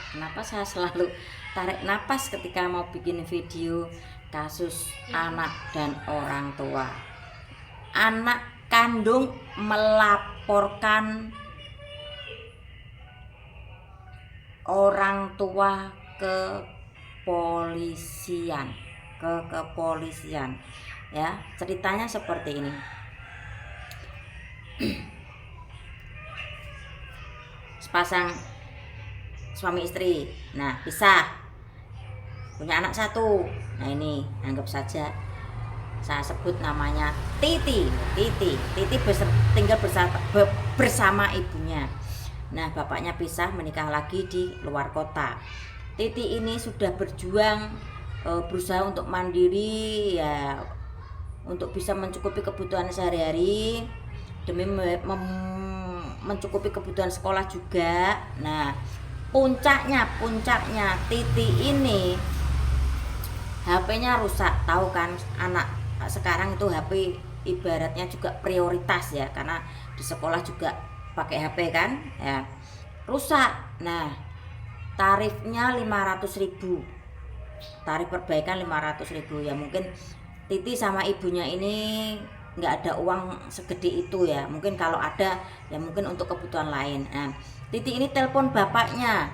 Kenapa saya selalu tarik napas ketika mau bikin video kasus anak dan orang tua? Anak kandung melaporkan orang tua ke polisian, ke kepolisian. Ya, ceritanya seperti ini. Sepasang suami istri, nah pisah, punya anak satu. Nah ini anggap saja saya sebut namanya Titi. Tinggal bersama ibunya. Nah bapaknya pisah, menikah lagi di luar kota. Titi ini sudah berjuang, berusaha untuk mandiri ya, untuk bisa mencukupi kebutuhan sehari-hari demi mencukupi kebutuhan sekolah juga. Nah puncaknya Titi ini HP-nya rusak. Tahu kan anak sekarang itu HP ibaratnya juga prioritas ya, karena di sekolah juga pakai HP kan ya. Rusak. Nah tarifnya 500.000, tarif perbaikan 500.000 ya. Mungkin Titi sama ibunya ini nggak ada uang segede itu ya, mungkin kalau ada ya mungkin untuk kebutuhan lain. Nah Titi ini telepon bapaknya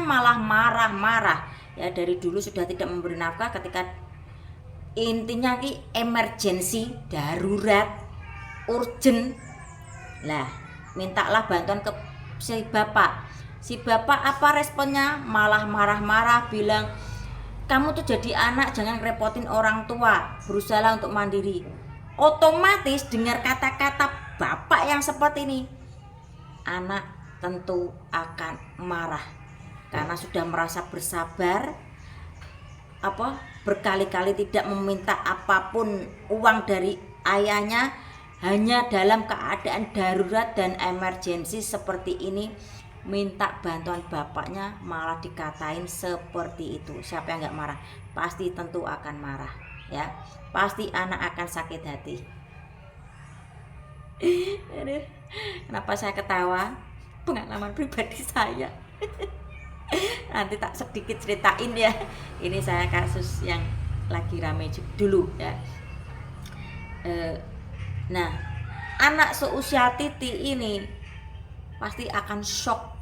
malah marah-marah ya. Dari dulu sudah tidak memberi nafkah, ketika intinya ki emergency, darurat, urgent lah, mintalah bantuan ke si bapak apa responnya? Malah marah-marah, bilang kamu tuh jadi anak jangan repotin orang tua, berusaha untuk mandiri. Otomatis dengar kata-kata bapak yang seperti ini, anak tentu akan marah karena sudah merasa bersabar, berkali-kali tidak meminta apapun uang dari ayahnya, hanya dalam keadaan darurat dan emergensi seperti ini minta bantuan bapaknya malah dikatain seperti itu. Siapa yang nggak marah? Pasti tentu akan marah ya, pasti anak akan sakit hati. Kenapa saya ketawa? Pengalaman pribadi saya. Nanti tak sedikit ceritain ya. Ini saya kasus yang lagi rame dulu ya. Nah anak seusia Titi ini pasti akan shock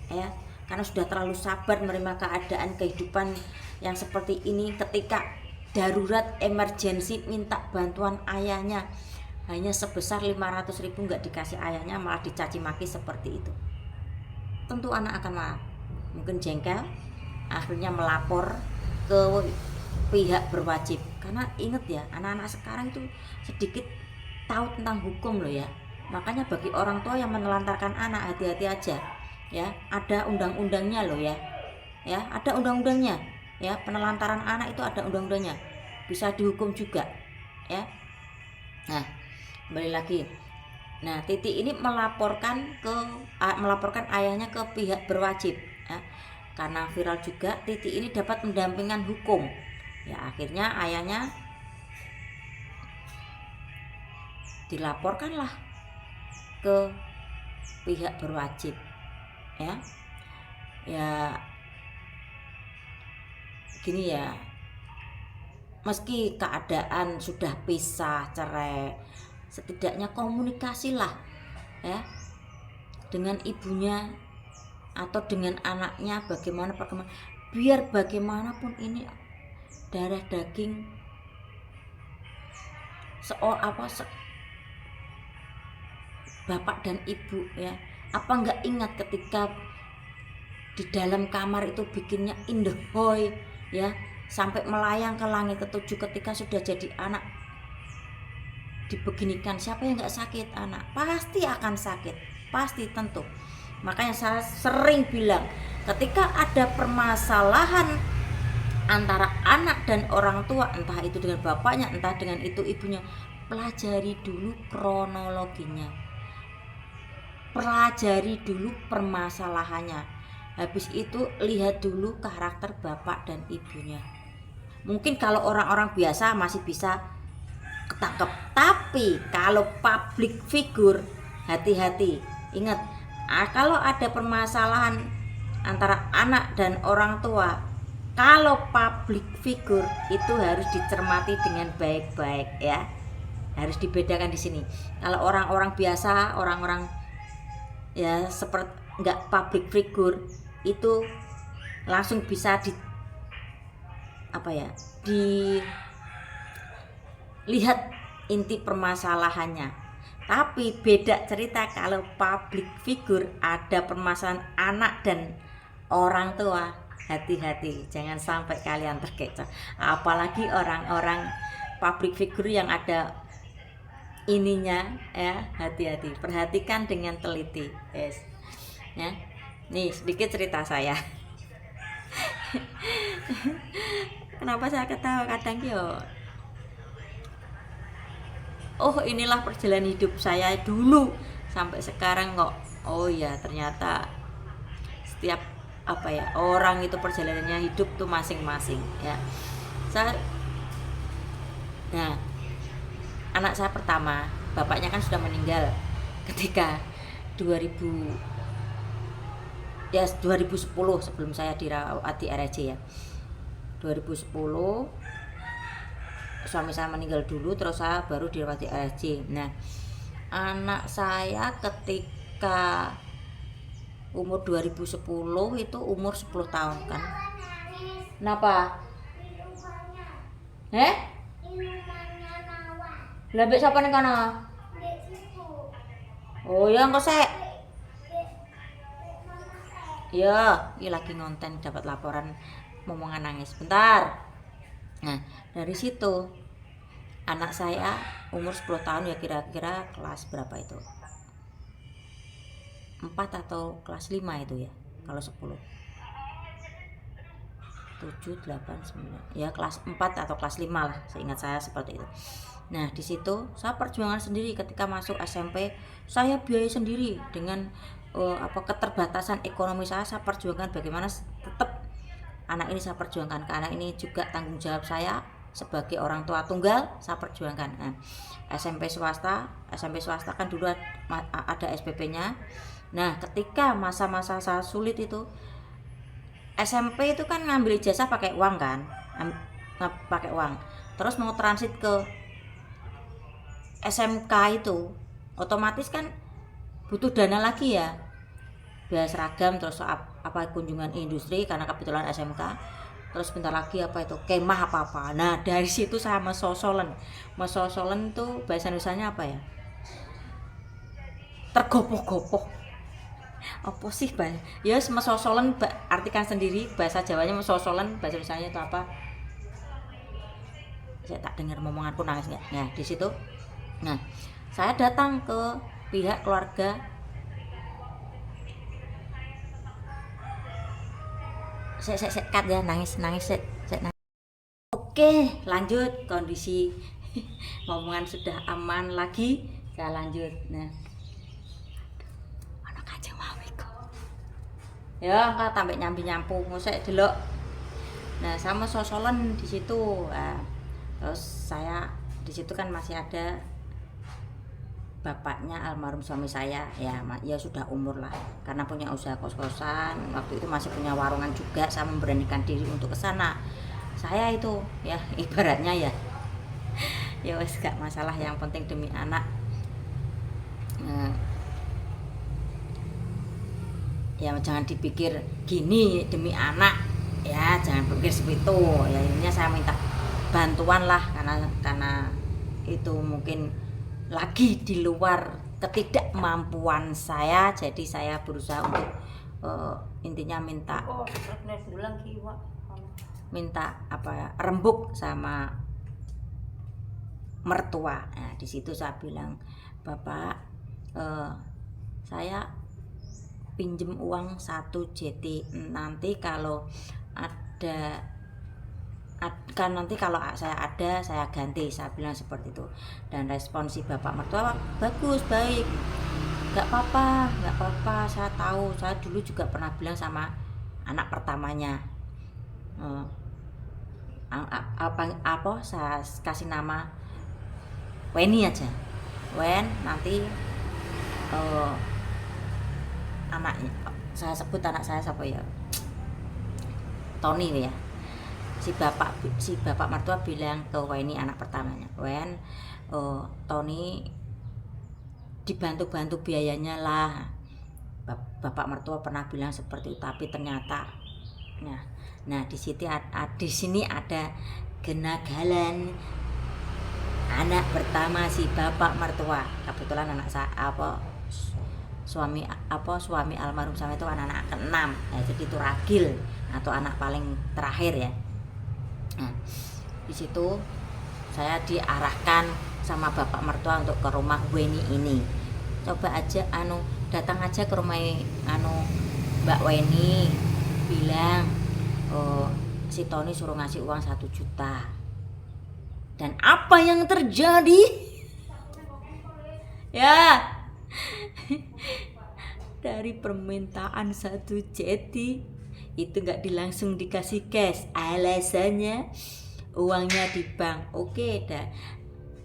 ya, karena sudah terlalu sabar menerima keadaan kehidupan yang seperti ini. Ketika darurat emergensi minta bantuan ayahnya hanya sebesar 500.000, nggak dikasih ayahnya, malah dicaci maki seperti itu. Tentu anak akan marah, mungkin jengkel, akhirnya melapor ke pihak berwajib. Karena inget ya, anak-anak sekarang itu sedikit tahu tentang hukum loh ya. Makanya bagi orang tua yang menelantarkan anak, hati-hati aja ya, ada undang-undangnya loh ya. Ya, ada undang-undangnya ya, penelantaran anak itu ada undang-undangnya, bisa dihukum juga ya. Nah kembali lagi, nah Titi ini melaporkan ayahnya ke pihak berwajib ya. Karena viral juga, Titi ini dapat pendampingan hukum ya. Akhirnya ayahnya dilaporkanlah ke pihak berwajib ya. Ya gini ya, meski keadaan sudah pisah, cerai, setidaknya komunikasilah ya dengan ibunya atau dengan anaknya, bagaimana perkembangan, biar bagaimanapun ini darah daging bapak dan ibu ya. Apa nggak ingat ketika di dalam kamar itu bikinnya indehoy ya, sampai melayang ke langit ketujuh ketika sudah jadi anak dibeginikan. Siapa yang nggak sakit? Anak pasti akan sakit, pasti tentu. Makanya saya sering bilang, ketika ada permasalahan antara anak dan orang tua, entah itu dengan bapaknya, entah dengan itu ibunya, pelajari dulu kronologinya, pelajari dulu permasalahannya. Habis itu lihat dulu karakter bapak dan ibunya. Mungkin kalau orang-orang biasa masih bisa ketangkep, tapi kalau public figure hati-hati. Ingat, kalau ada permasalahan antara anak dan orang tua, kalau public figure itu harus dicermati dengan baik-baik ya. Harus dibedakan di sini. Kalau orang-orang biasa, orang-orang ya seperti nggak public figure itu langsung bisa dilihat inti permasalahannya. Tapi beda cerita kalau public figure ada permasalahan anak dan orang tua. Hati-hati, jangan sampai kalian terkecoh. Apalagi orang-orang public figure yang ada ininya ya, hati-hati, perhatikan dengan teliti. Yes. Ya. Nih sedikit cerita saya. Kenapa saya ketawa kadang yo? Oh, inilah perjalanan hidup saya dulu sampai sekarang kok. Oh ya, ternyata setiap orang itu perjalanannya hidup tuh masing-masing ya. Nah, anak saya pertama, bapaknya kan sudah meninggal ketika 2010 sebelum saya dirawat di RRJ ya. 2010 suami saya meninggal dulu, terus saya baru dirawat di RRJ. Nah, anak saya ketika umur 2010 itu umur 10 tahun kan. Kenapa? Lah mbek sapa ning kono? Oh ya engko sek. Ya, ini lagi ngonten dapat laporan momongan nangis. Bentar. Nah, dari situ anak saya umur 10 tahun ya, kira-kira kelas berapa itu? 4 atau kelas 5 itu ya, kalau 10 7, 8, 9 ya, kelas 4 atau kelas 5 lah, seingat saya seperti itu. Nah, di situ saya perjuangan sendiri. Ketika masuk SMP saya biaya sendiri dengan keterbatasan ekonomi saya perjuangkan bagaimana tetap anak ini saya perjuangkan, karena ini juga tanggung jawab saya sebagai orang tua tunggal, saya perjuangkan. Nah, SMP swasta kan dulu ada SPP-nya. Nah, ketika masa-masa saya sulit itu, SMP itu kan ngambil ijazah pakai uang kan, pakai uang. Terus mau transit ke SMK itu, otomatis kan butuh dana lagi ya, biaya seragam, terus kunjungan industri karena kebetulan SMK, terus bentar lagi kemah apa. Nah, dari situ saya mesosolen tuh bahasa Indonesianya apa ya, tergopoh-gopoh apa sih ya, mesosolen artikan sendiri, bahasa Jawanya mesosolen, bahasa Indonesianya itu apa, saya tak dengar momonganku nangis nggak. Nah, di situ saya datang ke pihak keluarga. Saya cut ya, nangis. Oke, lanjut. Kondisi momongan sudah aman lagi, saya lanjut. Nah, anak Kanjeng Mami kok ya enggak tambah nyampu ngosek delok. Nah, sama sosolen di situ. Nah, terus saya di situ kan masih ada bapaknya almarhum suami saya ya sudah umur lah, karena punya usaha kos-kosan, waktu itu masih punya warungan juga. Saya memberanikan diri untuk ke sana. Saya itu ya ibaratnya ya wes gak masalah, yang penting demi anak. Ya jangan dipikir gini, demi anak ya jangan pikir seperti itu ya. Intinya saya minta bantuan lah, karena itu mungkin lagi di luar ketidakmampuan saya, jadi saya berusaha untuk intinya minta rembuk sama mertua. Nah, di situ saya bilang, Bapak, saya pinjem uang 1 JT, nanti kalau saya ada saya ganti, saya bilang seperti itu. Dan respon si bapak mertua bagus, baik, nggak apa-apa, saya tahu, saya dulu juga pernah bilang sama anak pertamanya, saya kasih nama Weni aja, Wen, nanti anaknya saya sebut anak saya siapa ya, Tony ya. Si bapak mertua bilang ke Weni, anak pertamanya, Wen, Tony dibantu biayanya lah. Bapak mertua pernah bilang seperti itu, tapi ternyata nah di sini ada genagalan anak pertama si bapak mertua. Kebetulan anak saya suami almarhum sama itu anak ke-6 ya, jadi itu ragil atau anak paling terakhir ya. Nah, di situ saya diarahkan sama bapak mertua untuk ke rumah Weni ini. Coba aja datang aja ke rumah Mbak Weni, bilang si Tony suruh ngasih uang 1 juta. Dan apa yang terjadi? Ya, dari permintaan 1 jeti itu nggak langsung dikasih cash, alasannya uangnya di bank. Oke dah,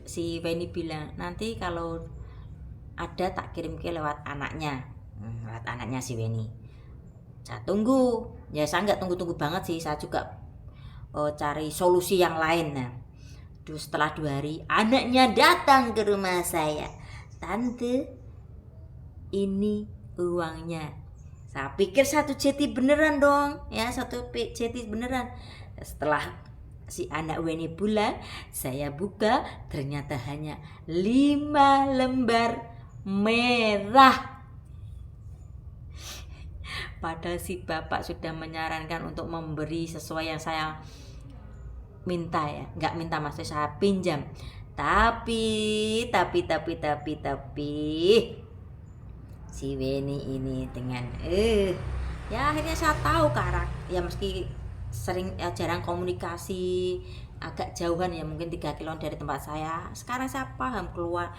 si Weni bilang nanti kalau ada tak kirim ke lewat anaknya si Weni. Saya tunggu ya, saya nggak tunggu banget sih, saya juga cari solusi yang lain. Nah, setelah 2 hari anaknya datang ke rumah saya, tante ini uangnya. Saya pikir 1 jeti beneran dong ya, 1 jeti beneran. Setelah si anak Weni pulang, saya buka, ternyata hanya 5 lembar merah. Padahal si bapak sudah menyarankan untuk memberi sesuai yang saya minta ya, nggak minta, maksudnya saya pinjam. Tapi si Weni ini dengan ya akhirnya saya tahu ya, meski sering jarang komunikasi, agak jauhan ya, mungkin 3 kilo dari tempat saya. Sekarang saya paham keluar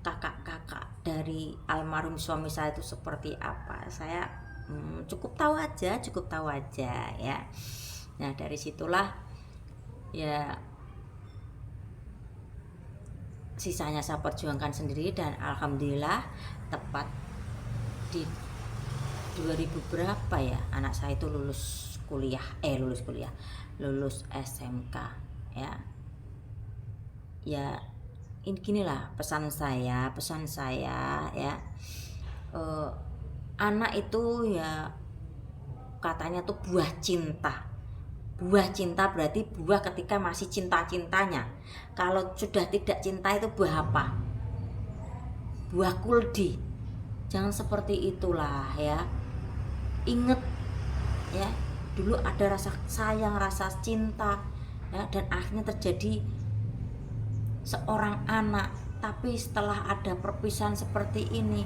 kakak dari almarhum suami saya itu seperti apa. Saya cukup tahu aja ya. Nah, dari situlah ya sisanya saya perjuangkan sendiri, dan alhamdulillah tepat di 2000 berapa ya, anak saya itu lulus SMK ya. Ya inilah pesan saya ya, anak itu ya katanya tuh buah cinta berarti buah ketika masih cinta-cintanya. Kalau sudah tidak cinta itu buah apa? Buah kuldi. Jangan seperti itulah ya. Ingat ya, dulu ada rasa sayang, rasa cinta ya, dan akhirnya terjadi seorang anak. Tapi setelah ada perpisahan seperti ini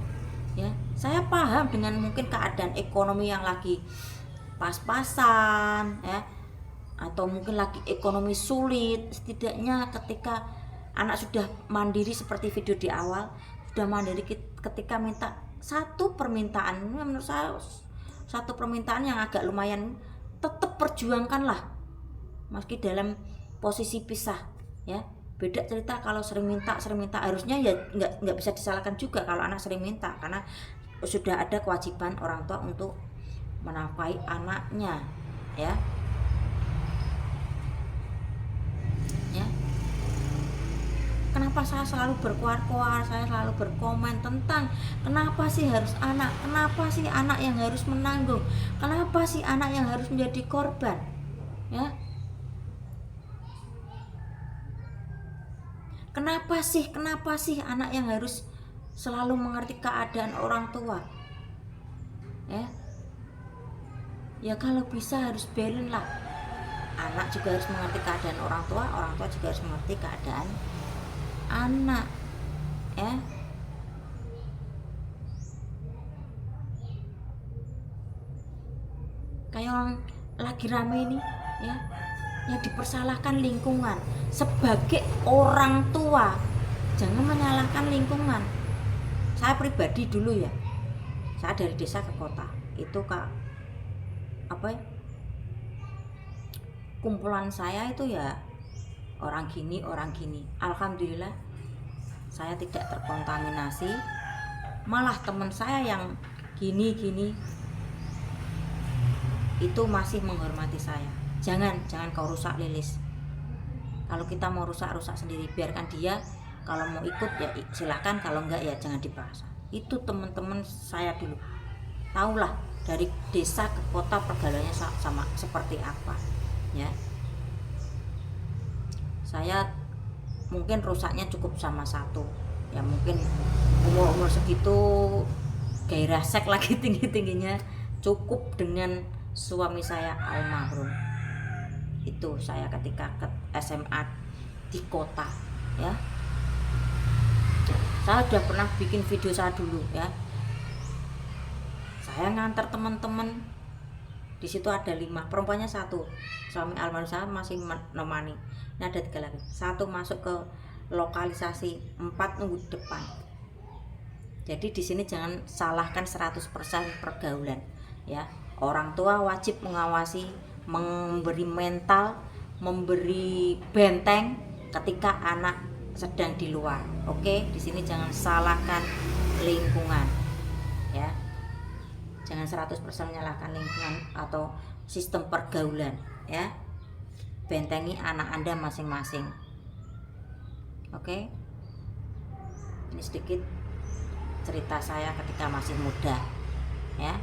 ya, saya paham dengan mungkin keadaan ekonomi yang lagi pas-pasan ya, atau mungkin lagi ekonomi sulit. Setidaknya ketika anak sudah mandiri seperti video di awal, sudah mandiri, ketika minta satu permintaan, menurut saya satu permintaan yang agak lumayan, tetap perjuangkanlah meski dalam posisi pisah ya. Beda cerita kalau sering minta, harusnya ya nggak bisa disalahkan juga kalau anak sering minta, karena sudah ada kewajiban orang tua untuk menafkahi anaknya ya. Kenapa saya selalu berkuar-kuar, saya selalu berkomen tentang kenapa sih harus anak, kenapa sih anak yang harus menanggung, kenapa sih anak yang harus menjadi korban ya. Kenapa sih anak yang harus selalu mengerti keadaan orang tua ya. Ya kalau bisa harus balance lah, anak juga harus mengerti keadaan orang tua juga harus mengerti keadaan anak ya. Kayak orang lagi rame ini ya, yang dipersalahkan lingkungan. Sebagai orang tua jangan menyalahkan lingkungan. Saya pribadi dulu ya, saya dari desa ke kota itu kumpulan saya itu ya orang gini. Alhamdulillah saya tidak terkontaminasi, malah teman saya yang gini, itu masih menghormati saya. Jangan kau rusak Lilis. Kalau kita mau rusak sendiri, biarkan dia. Kalau mau ikut ya silakan, kalau enggak ya jangan dipaksa. Itu teman-teman saya dulu. Tahulah dari desa ke kota pergaulannya sama seperti apa, ya. Saya mungkin rusaknya cukup sama satu, ya mungkin umur segitu gairah seks lagi tingginya, cukup dengan suami saya almarhum. Itu saya ketika ke SMA di kota, ya. Saya sudah pernah bikin video saya dulu, ya. Saya ngantar teman-teman, di situ ada 5, perempuannya 1, suami almarhum saya masih menemani. Ini ada 3 lagi, 1 masuk ke lokalisasi, 4 nunggu di depan. Jadi di sini jangan salahkan 100% pergaulan, ya. Orang tua wajib mengawasi, memberi mental, memberi benteng ketika anak sedang di luar. Oke, di sini jangan salahkan lingkungan, ya. Jangan 100% menyalahkan lingkungan atau sistem pergaulan, ya. Bentengi anak Anda masing-masing. Oke. Ini sedikit cerita saya ketika masih muda, ya.